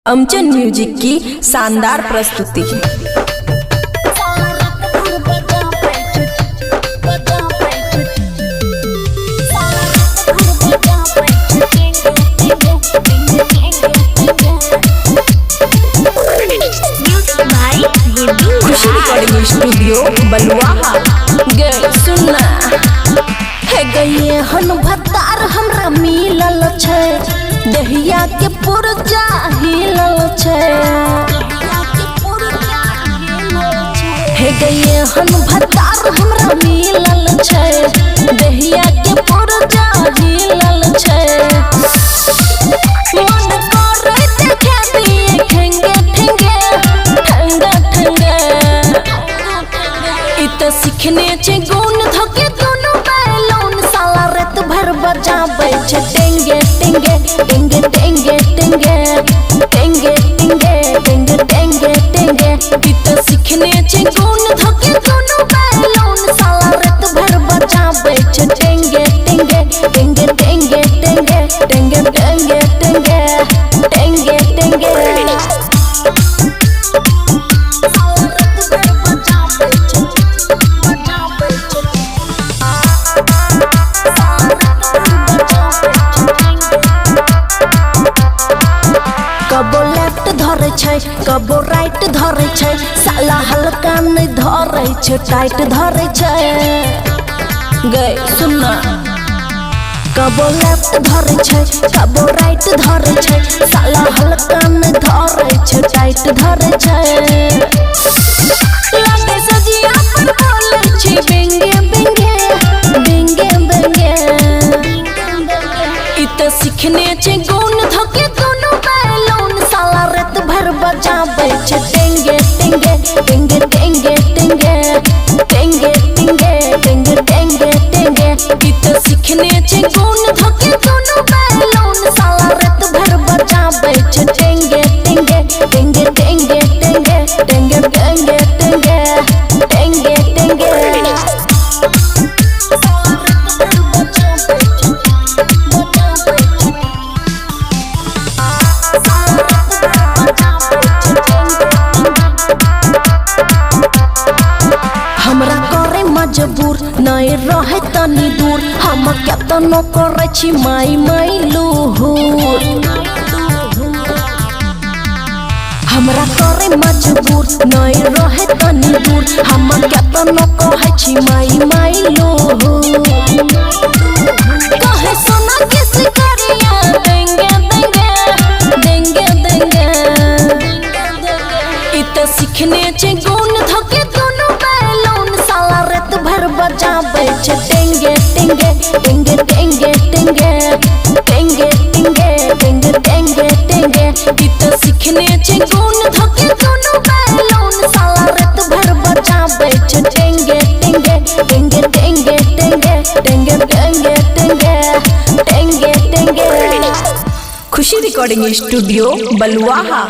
अमचन music की शानदार प्रस्तुति। खुशी रिकॉर्डिंग स्टूडियो बलुआहा। गए सुनना है गए हन भतार हमरा मिलल छै, दहिया के पुरजा हिलल छै। है गए हन भतार हमरा मिलल छै, दहिया के पुरजा हिलल छै। मन करे देखे दिए ठेंगे ठेंगे ठंगा ठंगा, इत सीखने छै गुण धके दोनों बैलून। साला रात भर बजाबै छै टेंगे टेंगे टेंगे टेंगे टेंगे टेंगे टेंगे टेंगे टेंगे टेंगे, इत सीखने छै गुण धके दोनों बैलून। साला रात भर बजाबै छै टेंगे टेंगे टेंगे टेंगे टेंगे टेंगे टेंगे टेंगे टेंगे टेंगे। कबो लेफ्ट धरे छै कबो राइट धरे छै, साला हल्का नहीं धरे छै टाइट धरे छै। गए सुनना कबो लेफ्ट धरे छै कबो राइट धरे छै, साला हल्का नहीं धरे छै टाइट धरे छै। लागे सजिया पर बोले छै बेंगे बेंगे बेंगे बेंगे, इत सीखने छै गुण धके दोनों बैलून। साला रात भर बजाबै छै टेंगे टेंगे टेंगे टेंगे टेंगे टेंगे टेंगे टेंगे टेंगे टेंगे, इत सीखने छै गुण धके दोनों बैलून। साला रात भर बजाबै छै टेंगे टेंगे टेंगे टेंगे टेंगे टेंगे टेंगे टेंगे टेंगे टेंगे। हमरा करे मजबूर नहीं रहे तनी दूर, हम केतनो करे छी माई माई लूहुर। हमरा करे मजबूर नहीं रहे तनी दूर, हम केतनो कहे छी माई माई लूहुर। कहे सोना किस करिया देंगे देंगे देंगे देंगे, इत सीखने छै गुण धके दोनों बैलून। साला रात भर बजाबै छै टेंगे टेंगे टेंगे टेंगे टेंगे टेंगे टेंगे टेंगे टेंगे टेंगे, इत सीखने छै गुण धके दोनों बैलून। साला रात भर बजाबै छै टेंगे टेंगे टेंगे टेंगे टेंगे टेंगे टेंगे टेंगे टेंगे टेंगे। खुशी रिकॉर्डिंग स्टूडियो बलुआहा।